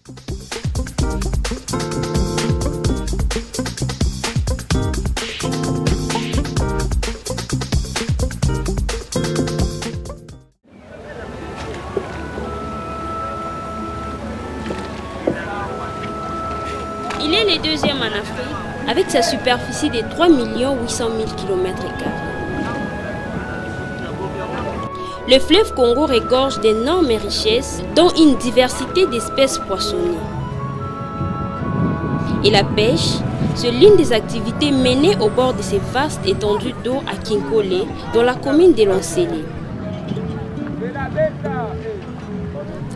Il est le deuxième en Afrique, avec sa superficie de 3 800 000 km². Le fleuve Congo regorge d'énormes richesses, dont une diversité d'espèces poissonnées. Et la pêche, c'est l'une des activités menées au bord de ces vastes étendues d'eau à Kinkole, dans la commune de Lansele.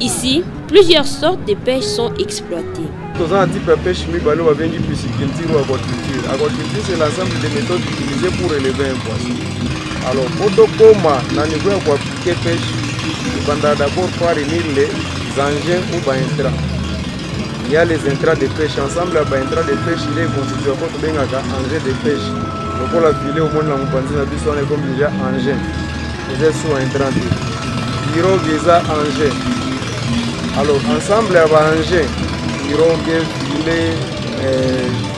Ici, plusieurs sortes de pêches sont exploitées. Dans un type de pêche, pisciculture ou aquaculture. Aquaculture, c'est l'ensemble des méthodes utilisées pour élever un poisson. Alors, pour le niveau de pêche, il faut d'abord réunir les engins ou intrants. Il y a les intrants de pêche. Ensemble, les intrants de pêche, il est constitué d'un engin de pêche. Donc, pour la filer, au monde, on est comme déjà engin. C'est sous intrant. Il y a des engins. Alors, ensemble, il y a des engins. Ils ont bien filé,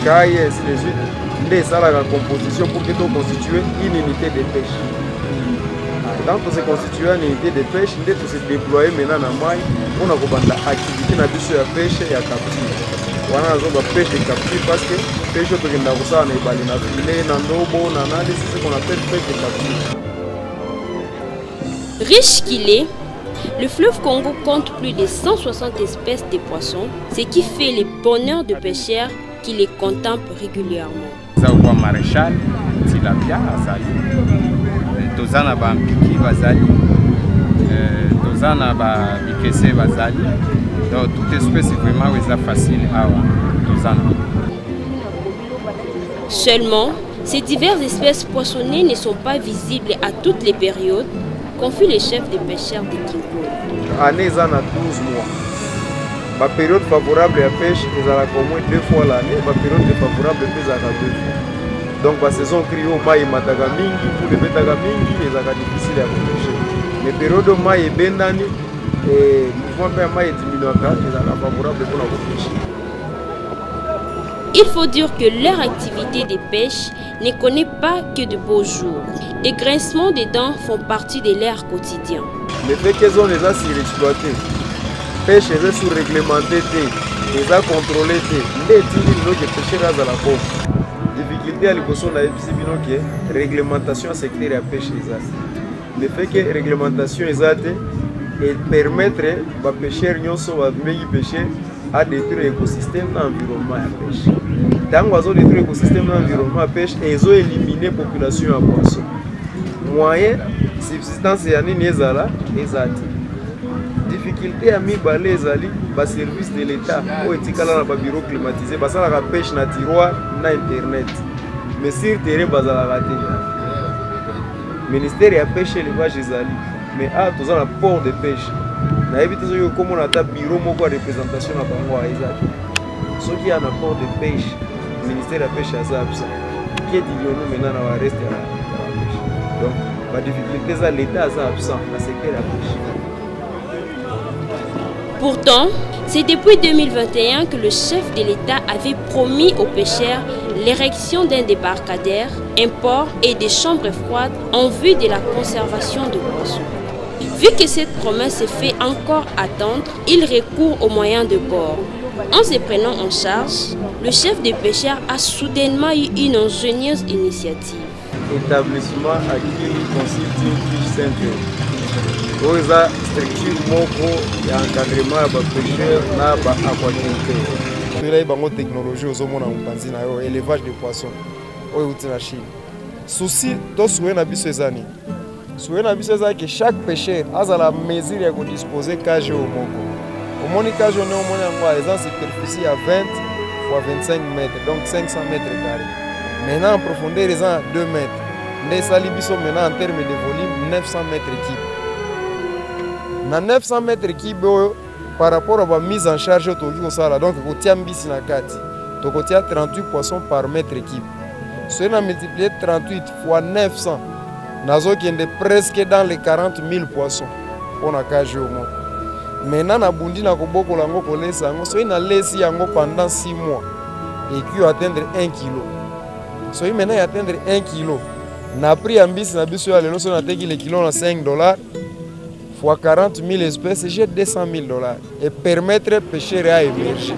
caille, ainsi de suite. Ils ont la composition pour constituer une unité de pêche. Quand on se constitue une unité de pêche, il faut se déployer maintenant dans la maille pour l'activité de la pêche et la capture. On a la pêche et capture parce que la pêche est filet, c'est ce qu'on appelle pêche et capture. Riche qu'il est, le fleuve Congo compte plus de 160 espèces de poissons, ce qui fait le bonheur de pêcheurs qui les contemplent régulièrement. Zawa maréchal, tilapia, azali, tozana ba mpiki bazali, tozana ba bikese bazali. Donc toute espèce vraiment est facile à tozana. Seulement, ces diverses espèces poissonnées ne sont pas visibles à toutes les périodes, confie le chef des pêcheurs de Kinkole. L'année est à 12 mois. La période favorable à la pêche est au moins 2 fois l'année, la période défavorable est à 2 fois. Donc la saison cryo, maï mataga mingi, pour les betaga mingi, c'est difficile à pêcher. Les périodes de maï et bendani, et mouvement de maï est diminué, c'est favorable pour la pêche. Il faut dire que leur activité de pêche ne connaît pas que de beaux jours. Les grincements des dents font partie de leur quotidien. Le fait qu'elles ont les a surexploitées, pêche est sous-réglementée, les a contrôlées, les gens qui pêchent à la pauvre. Difficulté à l'économie de la réglementation secteur à pêche. Le fait que la réglementation est permettre aux pêcheurs de pêcher à détruire l'écosystème de l'environnement à pêche. Tant qu'ils ont détruit l'écosystème de l'environnement à pêche, ils ont éliminé la population à poisson. Moyen, subsistance et année nezala, ezati. Difficulté à mi balé ezali, bas service de l'État, au etikala na ba bureau climatisé, bas la pêche na tiroir na internet. Mais sur terrain bas la raté. Ministère ya pêche élevage ezali, mais à tous en port de pêche. Na éviter zo comme on a ta bureau moko représentation na bango a ezali. Ce qui a un port de pêche, ministère de la pêche a ça absent. Qui dit-nous maintenant na reste la pêche. Donc, la difficulté, l'État est absent dans le secteur de la pêche. Pourtant, c'est depuis 2021 que le chef de l'État avait promis aux pêcheurs l'érection d'un débarcadère, un port et des chambres froides en vue de la conservation de poissons. Vu que cette promesse se fait encore attendre, il recourt aux moyens de bord. En se prenant en charge, le chef des pêcheurs a soudainement eu une ingénieuse initiative. Établissement à qui Consulting Fish Center. Pour la structure moko et encadrement à pêcheurs na aquaculture. Il y a une technologie aux hommes en élevage de poissons au la Chine. Souci de souhait na biso ezani. Souhait na biso ezali que chaque pêcheur a la mesure ya disposer cage au moko. Au moni cage on est au moni en une superficie à 20 x 25 mètres, donc 500 mètres carrés. Maintenant en profondeur ils ont 2 mètres. Nous sommes maintenant en termes de volume 900 mètres cubes. Dans 900 mètres cubes, par rapport à la mise en charge, donc on tient 38 poissons par mètre cube. Si on a multiplié 38 fois 900, nous sommes presque dans les 40 000 poissons pour la cage au monde. Maintenant, na bundi na koboko lango kolesa yango, so ina lesi yango pendant 6 mois et qui atteindre 1 kg. So maintenant atteindre 1 kg. Na prix ya mbisi na biso ya lelo so na teki le kilo na $5 fois 40 000 espèces, j'ai $200 000 et permettre pêcheurs à émerger.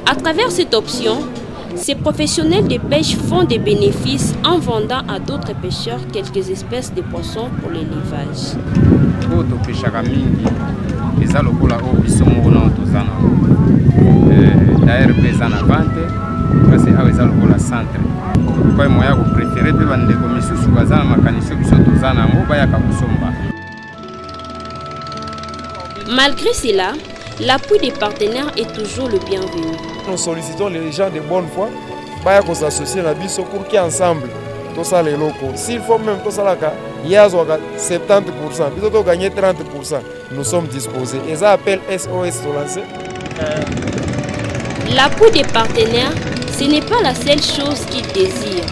À travers cette option, ces professionnels de pêche font des bénéfices en vendant à d'autres pêcheurs quelques espèces de poissons pour l'élevage. D'ailleurs, pesa na vente, parce que aweza lokola centre. Kwa moya ko préférer pe bande komisio subaza na makanisi biso tozana ngo bayaka kusomba. Malgré cela, l'appui des partenaires est toujours le bienvenu. Nous sollicitons les gens de bonne foi pour s'associer à biso pour qu'ensemble tout ça les locaux. S'il faut même tout ça là, il y a 70%, plutôt que gagner 30%, nous sommes disposés. Et ça appelle SOS Solancer. L'appui des partenaires, ce n'est pas la seule chose qu'ils désirent.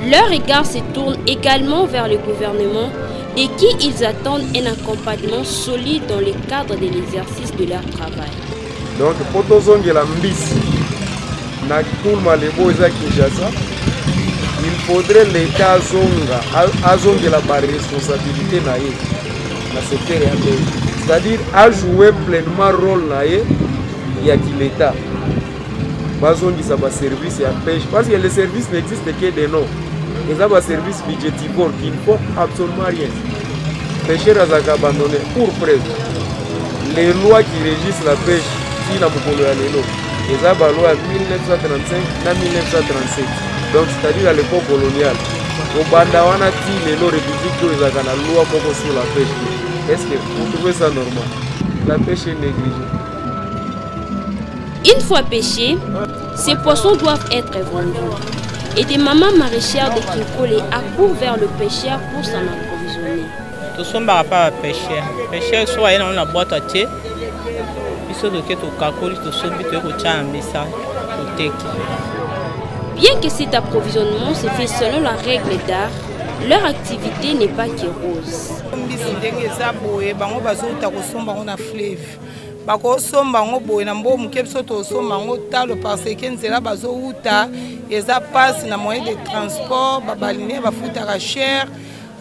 Leur regard se tourne également vers le gouvernement de qui ils attendent un accompagnement solide dans le cadre de l'exercice de leur travail. Donc, pour tous la mbisi, na kulma lebo eza Kinshasa, il faudrait l'État azonga la responsabilité na ye na secteur ya pêche. C'est-à-dire à jouer pleinement rôle na ye ya l'État. Bazongisa ba service ya pêche parce que les services n'existent que de nom. Ils ont un service budgétivore qui ne font absolument rien. Pêcheurs ont abandonné pour preuve. Les lois qui régissent la pêche, si la mokolo ya lelo, ils ont la loi 1935 na 1937. Donc c'est-à-dire à l'époque coloniale. Au Bandawana ti lelo république to ezaka na loi moko sur la pêche. Est-ce que vous trouvez ça normal? La pêche est négligée. Une fois pêchés, ces poissons doivent être vendus. Et des mamans maraîchères de Kinkole accourent vers le pêcheur pour s'en approvisionner. Nous sommes par rapport à pêcheurs. Pêcheurs sont dans la boîte à thé. Ils sont au calcul, ils sont Bien que cet approvisionnement se fait selon la règle d'art, leur activité n'est pas que rose. bakosomba ngo boye na mbo mukebiso tosomba ngo talo parce que nzela bazouta eza passe na moyen de transport babaline bafutaka cher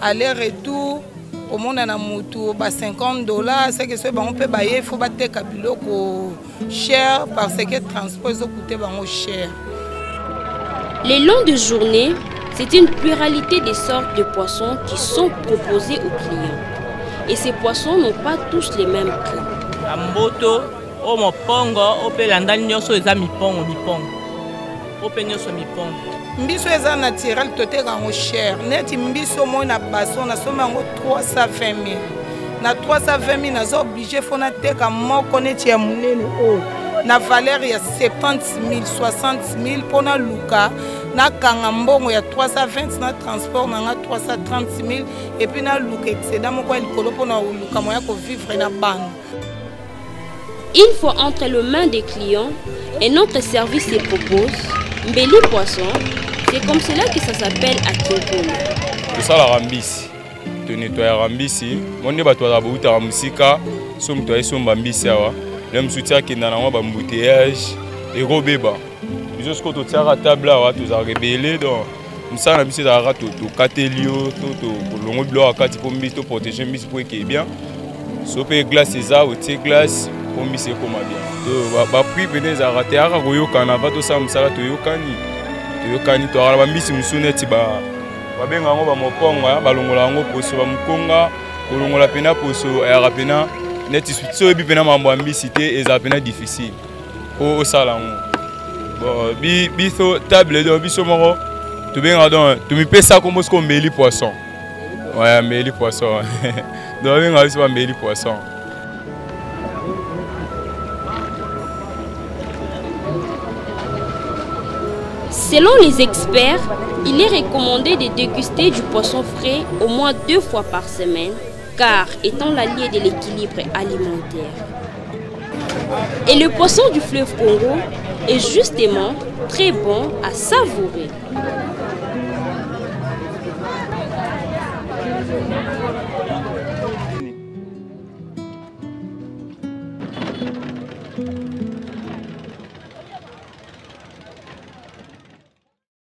aller retour au monde na mutu ba $50 c'est que ce bango pe baye faut bateka biloko cher parce que transport zo coûter bango cher. Les longs de journée, c'est une pluralité de sortes de poissons qui sont proposés aux clients. Et ces poissons n'ont pas tous les mêmes prix. Amboto, o mopongo, o pe landali nyoso eza mipongo. O pe nyoso mipongo. Mbiso eza naturel toteka ngo cher. Neti mbiso mo na baso na soma ngo 320 000. Na 320 000 nazo obligé fona teka moko neti ya munene o. Na valeur ya 70 000, 60 000 pona luka. Na kanga mbongo ya 320 na transport na 330 000 et puis na luka excédent moko likolo pona luka moya ko vivre na bande. Une fois entre les mains des clients, et notre service se propose, Mbeli Poisson, c'est comme cela que ça s'appelle à Kinkole. C'est ça la rambisi. Tu nettoies la rambisi. Mon débat toi d'abord tu as musika, somme toi et somme bambisi awa. Même soutien qui n'a pas d'embouteillage et gros bébé. Juste quand tu tiens à table là, tu as rebellé donc. Nous ça la bisi d'ara tu catelio, tu longo blanc à quatre pour mbisi pour protéger mbisi pour qu'il est bien. Sope glace ça ou tes glace. Pour mbisi comme bien. Ba prix venez à rater à koyokana ba to ça musala toyokani to ala mbisi musuneti ba benga ngo ba moponga ba longola ngo poso ba mukonga kolongola pena poso ya rapena neti so bi pena mambo mbisi te eza pena difficile o sala ngo bon biso table do biso moko to benga donc to mi pesa comme ce qu'on Mbeli Poisson. Ouais, Mbeli Poisson. Donc benga biso ba Mbeli Poisson. Selon les experts, il est recommandé de déguster du poisson frais au moins 2 fois par semaine, car étant l'allié de l'équilibre alimentaire. Et le poisson du fleuve Congo est justement très bon à savourer.